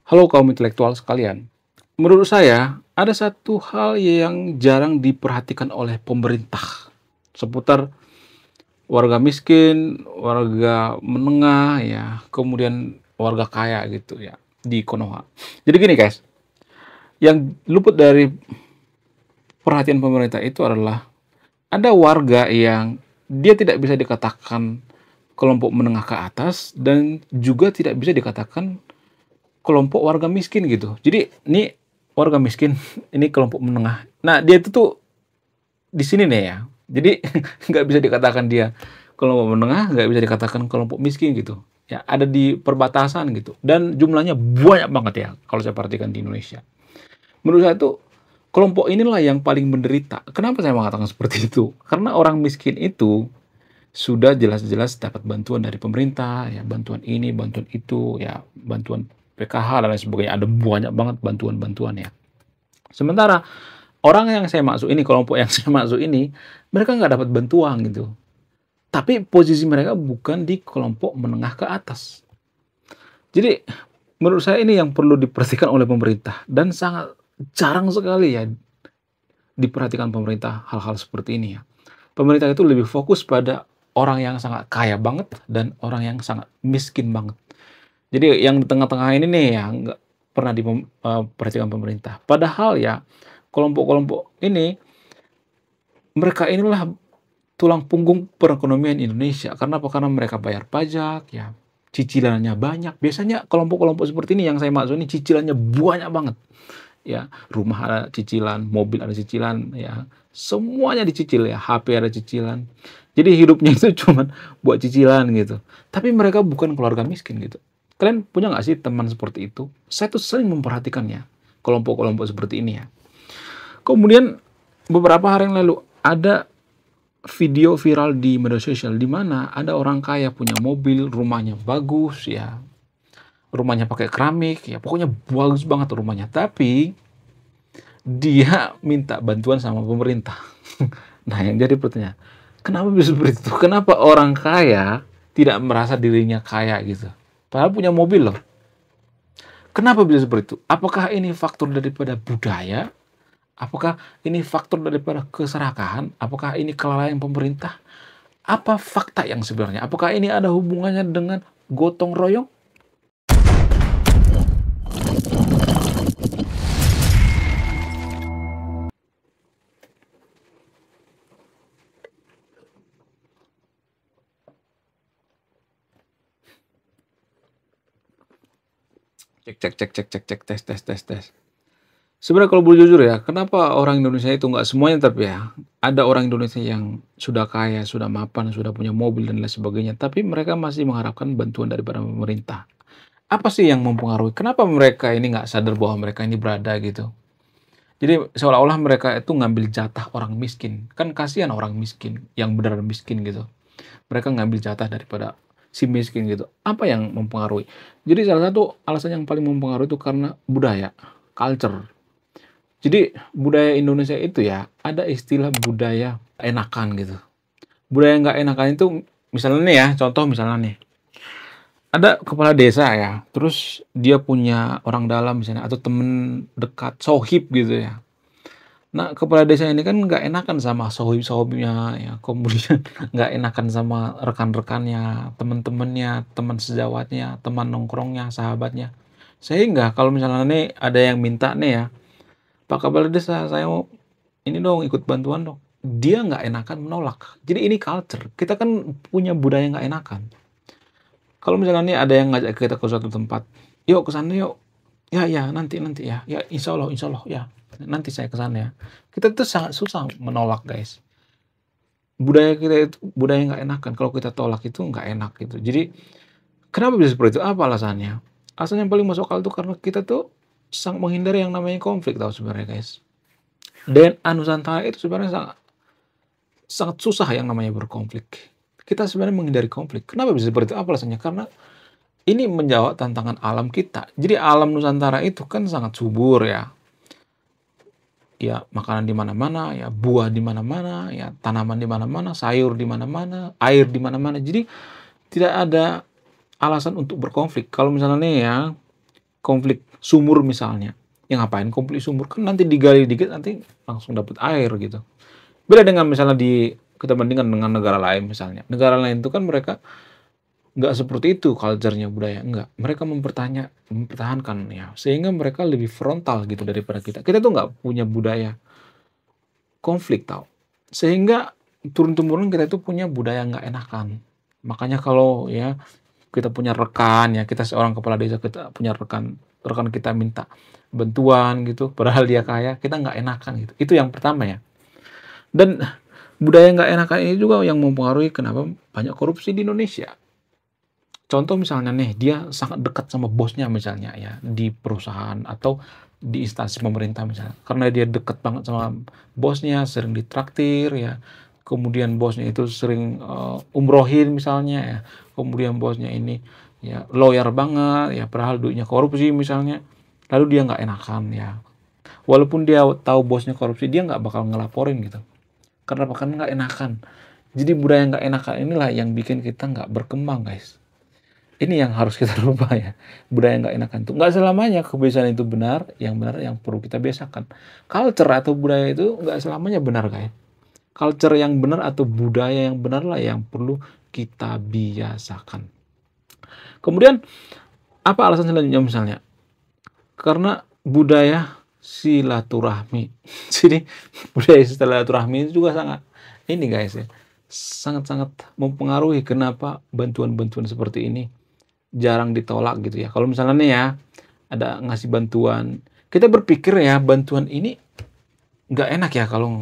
Halo kaum intelektual sekalian. Menurut saya, ada satu hal yang jarang diperhatikan oleh pemerintah seputar warga miskin, warga menengah ya, kemudian warga kaya gitu ya di Konoha. Jadi gini guys, yang luput dari perhatian pemerintah itu adalah ada warga yang dia tidak bisa dikatakan kelompok menengah ke atas dan juga tidak bisa dikatakan kelompok warga miskin gitu. Jadi ini warga miskin, ini kelompok menengah. Nah dia itu tuh di sini nih ya. Jadi nggak bisa dikatakan dia kelompok menengah, nggak bisa dikatakan kelompok miskin gitu. Ya ada di perbatasan gitu. Dan jumlahnya banyak banget ya kalau saya perhatikan di Indonesia. Menurut saya tuh kelompok inilah yang paling menderita. Kenapa saya mengatakan seperti itu? Karena orang miskin itu sudah jelas-jelas dapat bantuan dari pemerintah, ya bantuan ini, bantuan itu, ya bantuan PKH dan lain sebagainya. Ada banyak banget bantuan-bantuan ya. Sementara orang yang saya maksud ini, kelompok yang saya maksud ini, mereka nggak dapat bantuan gitu. Tapi posisi mereka bukan di kelompok menengah ke atas. Jadi menurut saya ini yang perlu diperhatikan oleh pemerintah dan sangat jarang sekali ya diperhatikan pemerintah hal-hal seperti ini ya. Pemerintah itu lebih fokus pada orang yang sangat kaya banget dan orang yang sangat miskin banget. Jadi yang di tengah-tengah ini nih yang nggak pernah diperhatikan pemerintah. Padahal ya kelompok-kelompok ini, mereka inilah tulang punggung perekonomian Indonesia. Karena apa? Karena mereka bayar pajak, ya cicilannya banyak. Biasanya kelompok-kelompok seperti ini yang saya maksud ini cicilannya banyak banget. Ya, rumah ada cicilan, mobil ada cicilan, ya semuanya dicicil ya, HP ada cicilan. Jadi hidupnya itu cuma buat cicilan gitu. Tapi mereka bukan keluarga miskin gitu. Kalian punya nggak sih teman seperti itu? Saya tuh sering memperhatikannya, kelompok-kelompok seperti ini ya. Kemudian beberapa hari yang lalu ada video viral di media sosial di mana ada orang kaya punya mobil, rumahnya bagus ya, rumahnya pakai keramik ya, pokoknya bagus banget rumahnya. Tapi dia minta bantuan sama pemerintah. Nah, yang jadi pertanyaan, kenapa bisa seperti itu? Kenapa orang kaya tidak merasa dirinya kaya gitu? Padahal punya mobil loh. Kenapa bisa seperti itu? Apakah ini faktor daripada budaya? Apakah ini faktor daripada keserakahan? Apakah ini kelalaian pemerintah? Apa fakta yang sebenarnya? Apakah ini ada hubungannya dengan gotong royong? Cek, cek, cek, cek, cek, cek, tes, tes, tes, tes. Sebenarnya kalau boleh jujur ya, kenapa orang Indonesia itu nggak semuanya tapi ya, ada orang Indonesia yang sudah kaya, sudah mapan, sudah punya mobil dan lain sebagainya, tapi mereka masih mengharapkan bantuan daripada pemerintah. Apa sih yang mempengaruhi? Kenapa mereka ini nggak sadar bahwa mereka ini berada gitu? Jadi seolah-olah mereka itu ngambil jatah orang miskin. Kan kasihan orang miskin, yang benar miskin gitu. Mereka ngambil jatah daripada si miskin gitu. Apa yang mempengaruhi? Jadi salah satu alasan yang paling mempengaruhi itu karena budaya, culture. Jadi budaya Indonesia itu ya ada istilah budaya enakan gitu. Budaya nggak enakan itu misalnya nih ya, contoh misalnya nih. Ada kepala desa ya, terus dia punya orang dalam misalnya atau temen dekat, sohib gitu ya. Nah, kepala desa ini kan nggak enakan sama sohib-sohibnya ya, kemudian nggak enakan sama rekan-rekannya, teman-temannya, teman sejawatnya, teman nongkrongnya, sahabatnya. Sehingga kalau misalnya nih ada yang minta nih ya, Pak Kepala Desa, saya mau ini dong, ikut bantuan dong. Dia nggak enakan menolak. Jadi ini culture. Kita kan punya budaya nggak enakan. Kalau misalnya nih ada yang ngajak kita ke suatu tempat, yuk ke sana yuk. Ya, ya, nanti ya. Ya, insya Allah ya. Nanti saya ke sana ya. Kita tuh sangat susah menolak, guys. Budaya kita itu budaya nggak enakan. Kalau kita tolak itu nggak enak gitu. Jadi kenapa bisa seperti itu? Apa alasannya? Alasan yang paling masuk akal itu karena kita tuh sangat menghindari yang namanya konflik tahu sebenarnya, guys. DNA Nusantara itu sebenarnya sangat sangat susah yang namanya berkonflik. Kita sebenarnya menghindari konflik. Kenapa bisa seperti itu? Apa alasannya? Karena ini menjawab tantangan alam kita. Jadi alam Nusantara itu kan sangat subur ya. Ya, makanan di mana-mana, ya buah di mana-mana, ya tanaman di mana-mana, sayur di mana-mana, air di mana-mana. Jadi tidak ada alasan untuk berkonflik. Kalau misalnya nih ya, konflik sumur misalnya. Ya ngapain konflik sumur, kan nanti digali dikit nanti langsung dapat air gitu. Beda dengan misalnya kita bandingkan dengan negara lain misalnya. Negara lain itu kan mereka nggak seperti itu culture-nya, budaya, enggak. Mereka mempertahankan ya, sehingga mereka lebih frontal gitu daripada kita. Kita tuh nggak punya budaya konflik tau. Sehingga turun-temurun kita itu punya budaya nggak enakan. Makanya kalau ya kita punya rekan ya, kita seorang kepala desa, kita punya rekan, rekan kita minta bantuan gitu, padahal dia kaya, kita nggak enakan gitu. Itu yang pertama ya. Dan budaya nggak enakan ini juga yang mempengaruhi kenapa banyak korupsi di Indonesia. Contoh misalnya nih, dia sangat dekat sama bosnya misalnya ya, di perusahaan atau di instansi pemerintah misalnya. Karena dia dekat banget sama bosnya, sering ditraktir ya. Kemudian bosnya itu sering umrohin misalnya ya. Kemudian bosnya ini ya lawyer banget ya, padahal duitnya korupsi misalnya. Lalu dia nggak enakan ya. Walaupun dia tahu bosnya korupsi, dia nggak bakal ngelaporin gitu. Karena nggak enakan. Jadi budaya nggak enakan inilah yang bikin kita nggak berkembang, guys. Ini yang harus kita rubah ya. Budaya nggak enakan itu. Nggak selamanya kebiasaan itu benar yang perlu kita biasakan. Culture atau budaya itu nggak selamanya benar, guys. Culture yang benar atau budaya yang benar lah yang perlu kita biasakan. Kemudian, apa alasan selanjutnya misalnya? Karena budaya silaturahmi. Jadi, budaya silaturahmi itu juga sangat, ini guys ya, sangat-sangat mempengaruhi kenapa bantuan-bantuan seperti ini jarang ditolak gitu ya. Kalau misalnya nih ya, ada ngasih bantuan, kita berpikir ya bantuan ini nggak enak ya kalau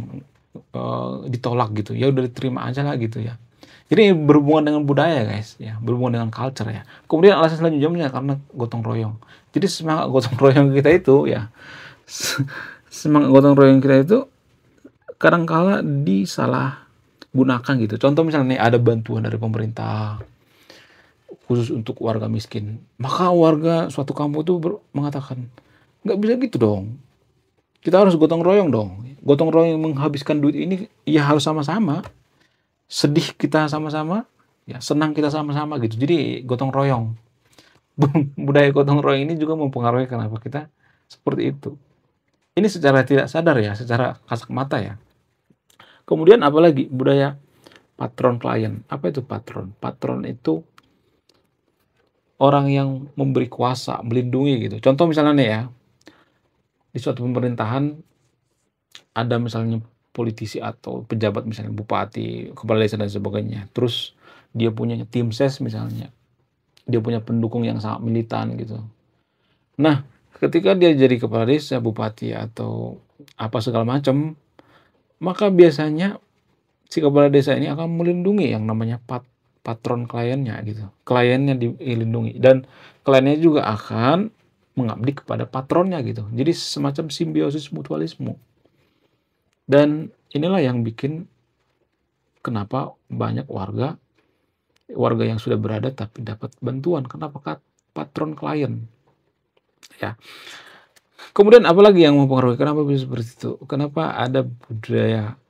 ditolak gitu. Ya udah diterima aja lah gitu ya. Jadi berhubungan dengan budaya guys, ya berhubungan dengan culture ya. Kemudian alasan selanjutnya karena gotong royong. Jadi semangat gotong royong kita itu ya, semangat gotong royong kita itu kadang-kala disalahgunakan gitu. Contoh misalnya nih ada bantuan dari pemerintah khusus untuk warga miskin, maka warga suatu kampung itu mengatakan nggak bisa gitu dong, kita harus gotong royong dong. Gotong royong menghabiskan duit ini ya harus sama-sama, sedih kita sama-sama ya, senang kita sama-sama gitu. Jadi gotong royong, budaya gotong royong ini juga mempengaruhi kenapa kita seperti itu. Ini secara tidak sadar ya, secara kasat mata ya. Kemudian apalagi budaya patron klien. Apa itu patron? Patron itu orang yang memberi kuasa, melindungi gitu. Contoh misalnya nih ya, di suatu pemerintahan ada misalnya politisi atau pejabat misalnya bupati, kepala desa dan sebagainya. Terus dia punya tim ses misalnya. Dia punya pendukung yang sangat militan gitu. Nah, ketika dia jadi kepala desa, bupati atau apa segala macam, maka biasanya si kepala desa ini akan melindungi yang namanya patron kliennya gitu. Kliennya dilindungi dan kliennya juga akan mengabdi kepada patronnya gitu. Jadi semacam simbiosis mutualisme. Dan inilah yang bikin kenapa banyak warga yang sudah berada tapi dapat bantuan. Kenapa? Patron klien. Ya. Kemudian apalagi yang mempengaruhi? Kenapa bisa seperti itu? Kenapa ada budaya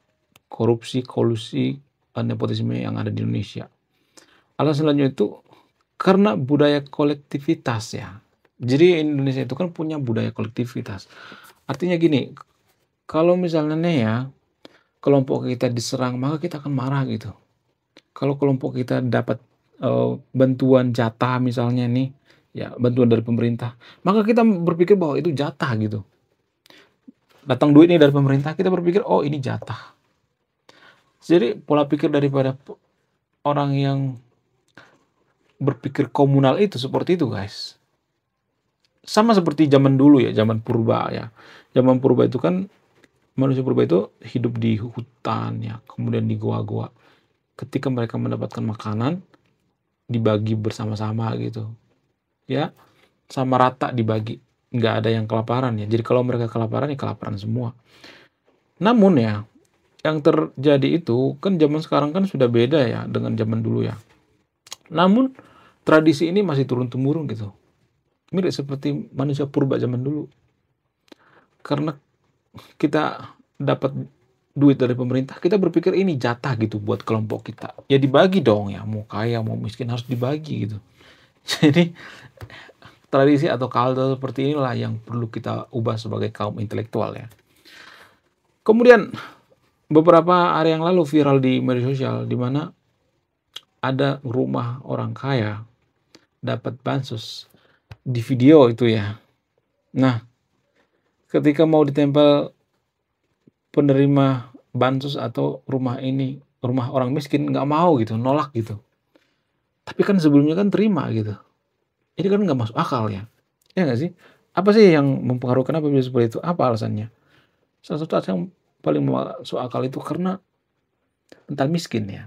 korupsi, kolusi, nepotisme yang ada di Indonesia? Alasan selanjutnya itu karena budaya kolektivitas ya. Jadi Indonesia itu kan punya budaya kolektivitas. Artinya gini, kalau misalnya nih ya, kelompok kita diserang, maka kita akan marah gitu. Kalau kelompok kita dapat bantuan jatah misalnya nih, ya bantuan dari pemerintah, maka kita berpikir bahwa itu jatah gitu. Datang duit nih dari pemerintah, kita berpikir, oh ini jatah. Jadi pola pikir daripada orang yang berpikir komunal itu seperti itu guys. Sama seperti zaman dulu ya, zaman purba ya. Zaman purba itu kan manusia purba itu hidup di hutan ya, kemudian di goa-goa. Ketika mereka mendapatkan makanan, dibagi bersama-sama gitu. Ya, sama rata dibagi. Nggak ada yang kelaparan ya. Jadi kalau mereka kelaparan ya kelaparan semua. Namun ya, yang terjadi itu kan zaman sekarang kan sudah beda ya dengan zaman dulu ya. Namun tradisi ini masih turun-temurun gitu. Mirip seperti manusia purba zaman dulu. Karena kita dapat duit dari pemerintah, kita berpikir ini jatah gitu buat kelompok kita. Ya dibagi dong ya, mau kaya mau miskin harus dibagi gitu. Jadi tradisi atau culture seperti inilah yang perlu kita ubah sebagai kaum intelektual ya. Kemudian beberapa hari yang lalu viral di media sosial di mana ada rumah orang kaya dapat bansos di video itu ya. Nah, ketika mau ditempel penerima bansos atau rumah ini, rumah orang miskin nggak mau gitu, nolak gitu. Tapi kan sebelumnya kan terima gitu. Ini kan nggak masuk akal ya. Ya nggak sih? Apa sih yang mempengaruhi kenapa bisa seperti itu? Apa alasannya? Salah satu alasan yang paling masuk akal itu karena mental miskin ya.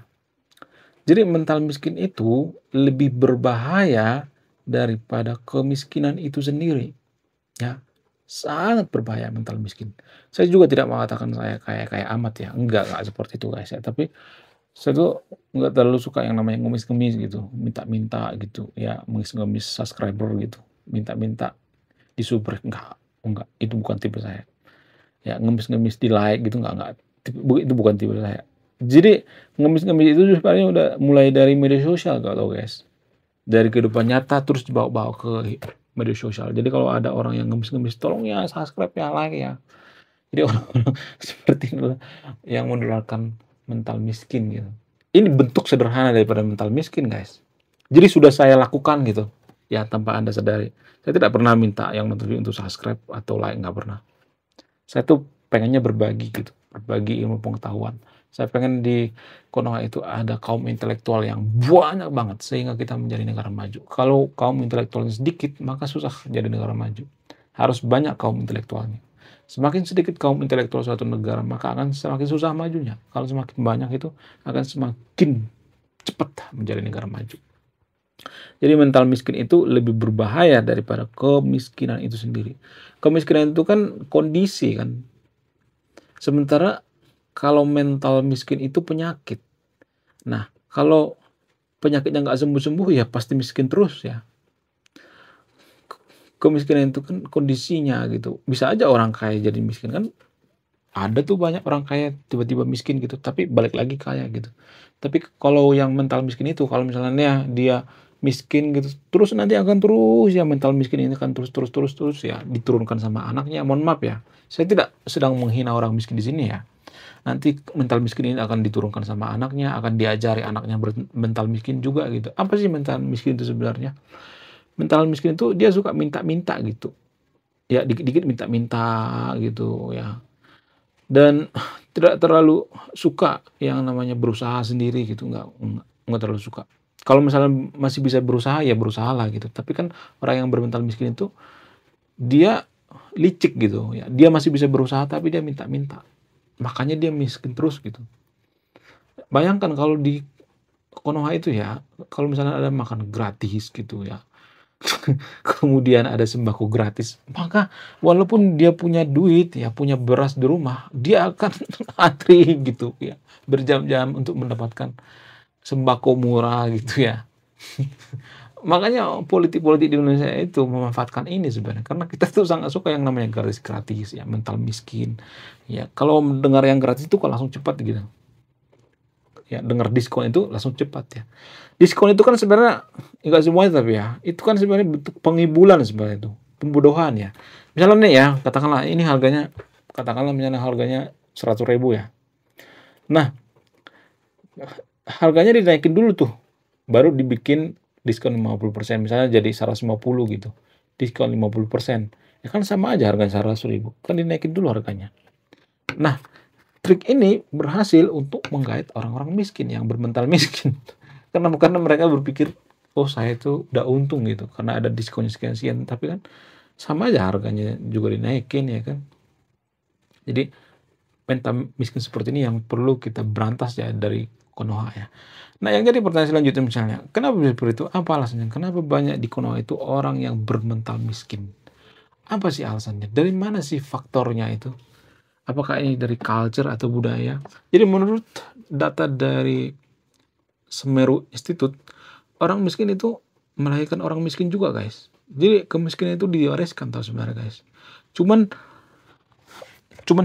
Jadi mental miskin itu lebih berbahaya daripada kemiskinan itu sendiri. Ya, sangat berbahaya mental miskin. Saya juga tidak mengatakan saya kaya-kaya amat ya, enggak seperti itu guys ya. Tapi saya tuh nggak terlalu suka yang namanya ngemis-ngemis gitu, minta-minta gitu, ya ngemis-ngemis subscriber gitu, minta-minta disubrek, enggak, itu bukan tipe saya. Ya ngemis-ngemis di like gitu enggak, itu bukan tipe saya. Jadi ngemis-ngemis itu sebenarnya udah mulai dari media sosial kalau tahu guys. Dari kehidupan nyata terus dibawa-bawa ke media sosial. Jadi kalau ada orang yang ngemis-ngemis, tolong ya subscribe ya, like ya. Jadi orang-orang seperti itulah yang menularkan mental miskin gitu. Ini bentuk sederhana daripada mental miskin guys. Jadi sudah saya lakukan gitu, ya tanpa Anda sadari. Saya tidak pernah minta yang nonton untuk subscribe atau like, nggak pernah. Saya tuh pengennya berbagi gitu, berbagi ilmu pengetahuan. Saya pengen di Konoha itu ada kaum intelektual yang banyak banget sehingga kita menjadi negara maju. Kalau kaum intelektualnya sedikit, maka susah jadi negara maju. Harus banyak kaum intelektualnya. Semakin sedikit kaum intelektual suatu negara, maka akan semakin susah majunya. Kalau semakin banyak itu akan semakin cepat menjadi negara maju. Jadi mental miskin itu lebih berbahaya daripada kemiskinan itu sendiri. Kemiskinan itu kan kondisi kan. Sementara kalau mental miskin itu penyakit. Nah, kalau penyakitnya nggak sembuh-sembuh ya pasti miskin terus ya. Kemiskinan itu kan kondisinya gitu. Bisa aja orang kaya jadi miskin kan. Ada tuh banyak orang kaya tiba-tiba miskin gitu, tapi balik lagi kaya gitu. Tapi kalau yang mental miskin itu, kalau misalnya dia miskin gitu, terus nanti akan terus ya mental miskin ini akan terus ya diturunkan sama anaknya. Mohon maaf ya, saya tidak sedang menghina orang miskin di sini ya. Nanti mental miskin ini akan diturunkan sama anaknya, akan diajari anaknya mental miskin juga gitu. Apa sih mental miskin itu sebenarnya? Mental miskin itu dia suka minta-minta gitu. Ya dikit-dikit minta-minta gitu ya. Dan tidak terlalu suka yang namanya berusaha sendiri gitu, nggak terlalu suka. Kalau misalnya masih bisa berusaha, ya berusahalah gitu. Tapi kan orang yang bermental miskin itu, dia licik gitu ya. Dia masih bisa berusaha tapi dia minta-minta. Makanya dia miskin terus gitu. Bayangkan kalau di Konoha itu ya, kalau misalnya ada makan gratis gitu ya, kemudian ada sembako gratis, maka walaupun dia punya duit ya, punya beras di rumah, dia akan antri gitu ya, berjam-jam untuk mendapatkan sembako murah gitu ya. Makanya politik-politik di Indonesia itu memanfaatkan ini sebenarnya, karena kita tuh sangat suka yang namanya gratis-gratis ya, mental miskin. Ya, kalau mendengar yang gratis itu kok langsung cepat gitu. Ya, dengar diskon itu langsung cepat ya. Diskon itu kan sebenarnya enggak semuanya tapi ya, itu kan sebenarnya bentuk pengibulan sebenarnya itu, pembodohan ya. Misalnya nih ya, katakanlah ini harganya, katakanlah misalnya harganya 100.000 ya. Nah, harganya dinaikin dulu tuh, baru dibikin diskon 50%, misalnya jadi 150 gitu. Diskon 50%. Ya kan sama aja harganya 100.000, kan dinaikin dulu harganya. Nah, trik ini berhasil untuk menggait orang-orang miskin yang bermental miskin. Karena mereka berpikir, oh saya itu udah untung gitu karena ada diskonnya sekian-sekian, tapi kan sama aja harganya juga dinaikin ya kan. Jadi mental miskin seperti ini yang perlu kita berantas ya dari Konoha ya. Nah yang jadi pertanyaan selanjutnya misalnya, kenapa bisa seperti itu? Apa alasannya? Kenapa banyak di Konoha itu orang yang bermental miskin? Apa sih alasannya? Dari mana sih faktornya itu? Apakah ini dari culture atau budaya? Jadi menurut data dari Semeru Institute, orang miskin itu melahirkan orang miskin juga guys. Jadi kemiskinan itu diwariskan tau sebenarnya guys. Cuman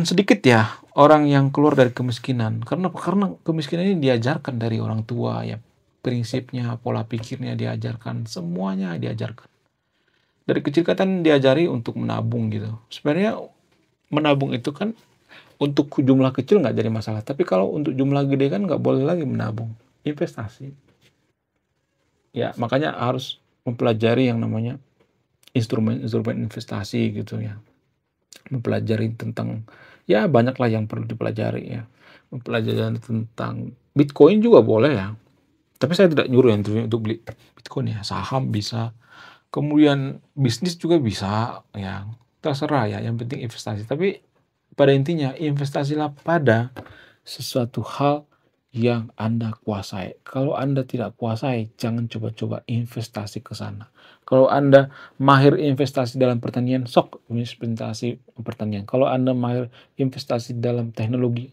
sedikit ya orang yang keluar dari kemiskinan. Karena kemiskinan ini diajarkan dari orang tua ya. Prinsipnya, pola pikirnya diajarkan, semuanya diajarkan. Dari kecil kan diajari untuk menabung gitu. Sebenarnya menabung itu kan untuk jumlah kecil nggak jadi masalah, tapi kalau untuk jumlah gede kan nggak boleh lagi menabung, investasi. Ya, makanya harus mempelajari yang namanya instrumen-instrumen investasi gitu ya. Mempelajari tentang, ya banyaklah yang perlu dipelajari ya. Mempelajari tentang Bitcoin juga boleh ya. Tapi saya tidak nyuruh yang untuk beli Bitcoin ya, saham bisa, kemudian bisnis juga bisa ya. Terserah ya, yang penting investasi. Tapi pada intinya investasilah pada sesuatu hal yang Anda kuasai. Kalau Anda tidak kuasai, jangan coba-coba investasi ke sana. Kalau Anda mahir investasi dalam pertanian, sok investasi pertanian. Kalau Anda mahir investasi dalam teknologi,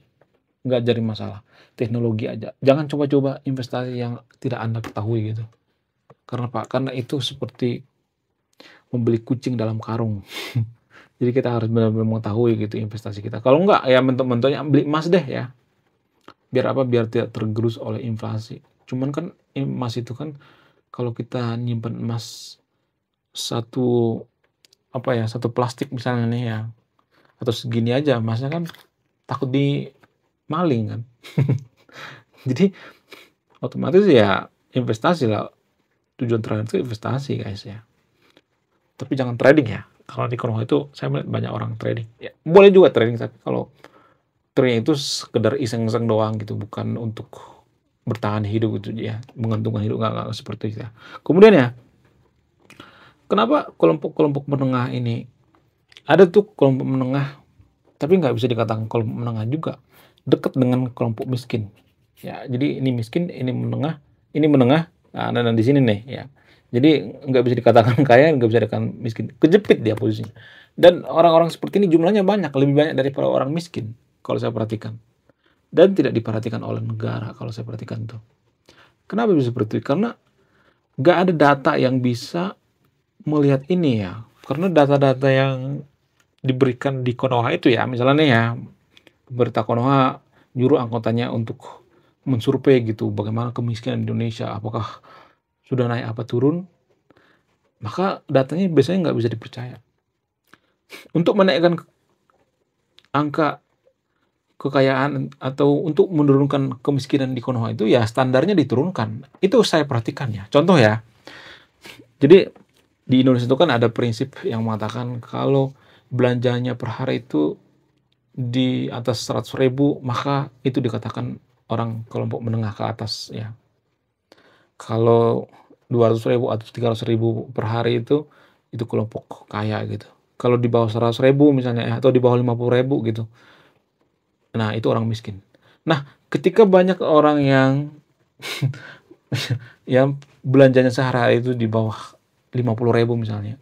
nggak jadi masalah. Teknologi aja. Jangan coba-coba investasi yang tidak Anda ketahui gitu. Karena Pak, karena itu seperti membeli kucing dalam karung. Jadi kita harus benar-benar mengetahui gitu investasi kita. Kalau enggak, ya mentok-mentoknya beli emas deh ya. Biar apa? Biar tidak tergerus oleh inflasi. Cuman kan emas itu kan kalau kita nyimpan emas satu apa ya, satu plastik misalnya nih ya, atau segini aja emasnya kan takut di maling kan. Jadi otomatis ya investasi lah. Tujuan terakhir itu investasi guys ya. Tapi jangan trading ya. Kalau di Konoha itu saya melihat banyak orang trading. Ya, boleh juga trading tapi kalau trading itu sekedar iseng-iseng doang gitu, bukan untuk bertahan hidup gitu ya, menguntungkan hidup nggak seperti itu ya. Kemudian ya, kenapa kelompok-kelompok menengah ini ada tuh kelompok menengah, tapi nggak bisa dikatakan kelompok menengah juga, dekat dengan kelompok miskin. Ya, jadi ini miskin, ini menengah, nah, dan di sini nih ya. Jadi nggak bisa dikatakan kaya, nggak bisa dikatakan miskin, kejepit dia posisinya. Dan orang-orang seperti ini jumlahnya banyak, lebih banyak daripada orang miskin kalau saya perhatikan. Dan tidak diperhatikan oleh negara kalau saya perhatikan tuh. Kenapa bisa seperti itu? Karena nggak ada data yang bisa melihat ini ya. Karena data-data yang diberikan di Konoha itu ya, misalnya nih ya, pemerintah Konoha nyuruh anggotanya untuk mensurvei gitu, bagaimana kemiskinan di Indonesia, apakah sudah naik apa turun, maka datanya biasanya nggak bisa dipercaya. Untuk menaikkan angka kekayaan atau untuk menurunkan kemiskinan di Konoha itu ya standarnya diturunkan. Itu saya perhatikan ya. Contoh ya, jadi di Indonesia itu kan ada prinsip yang mengatakan kalau belanjanya per hari itu di atas 100.000 maka itu dikatakan orang kelompok menengah ke atas ya. Kalau 200.000 atau 300.000 per hari itu kelompok kaya gitu. Kalau di bawah 100.000 misalnya ya, atau di bawah 50.000 gitu, nah itu orang miskin. Nah, ketika banyak orang yang yang belanjanya sehari itu di bawah 50.000 misalnya,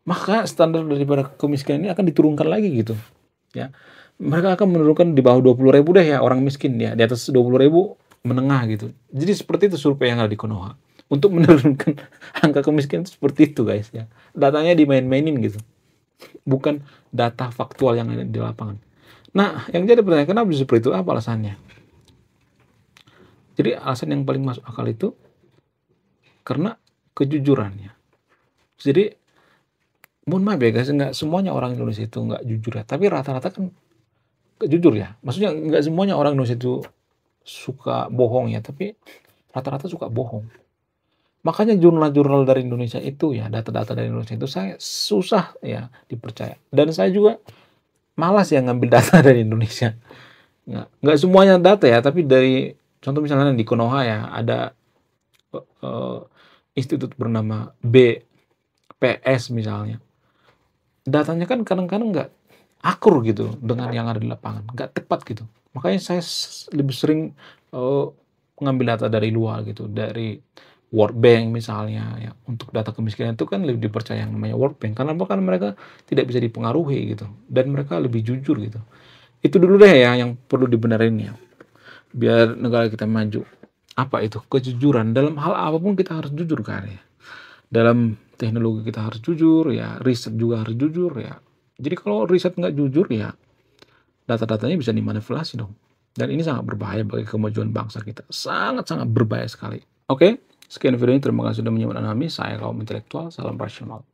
maka standar daripada kemiskinan ini akan diturunkan lagi gitu ya. Mereka akan menurunkan di bawah 20.000 deh ya orang miskin ya, di atas 20.000 menengah gitu. Jadi seperti itu survei yang ada di Konoha. Untuk menurunkan angka kemiskinan itu seperti itu guys ya. Datanya dimain-mainin gitu. Bukan data faktual yang ada di lapangan. Nah, yang jadi pertanyaan kenapa bisa seperti itu? Apa alasannya? Jadi alasan yang paling masuk akal itu karena kejujurannya. Jadi mohon maaf ya guys, nggak semuanya orang Indonesia itu nggak jujur ya. Tapi rata-rata kan jujur ya. Maksudnya nggak semuanya orang Indonesia itu suka bohong ya. Tapi rata-rata suka bohong. Makanya jurnal-jurnal dari Indonesia itu ya, data-data dari Indonesia itu saya susah ya dipercaya. Dan saya juga malas ya ngambil data dari Indonesia. Nggak semuanya data ya, tapi dari contoh misalnya di Konoha ya, ada eh, institut bernama BPS misalnya. Datanya kan kadang-kadang nggak akur gitu dengan yang ada di lapangan, nggak tepat gitu. Makanya saya lebih sering eh, mengambil data dari luar gitu, dari World Bank misalnya ya. Untuk data kemiskinan itu kan lebih dipercaya yang namanya World Bank karena bahkan mereka tidak bisa dipengaruhi gitu dan mereka lebih jujur gitu. Itu dulu deh ya yang perlu dibenerin ya biar negara kita maju. Apa itu? Kejujuran. Dalam hal apapun kita harus jujur kan ya. Dalam teknologi kita harus jujur ya, riset juga harus jujur ya. Jadi kalau riset nggak jujur ya, data-datanya bisa dimanipulasi dong. Dan ini sangat berbahaya bagi kemajuan bangsa kita. Sangat-sangat berbahaya sekali. Oke, sekian video ini. Terima kasih sudah menyimak kami. Saya kaum intelektual. Salam rasional.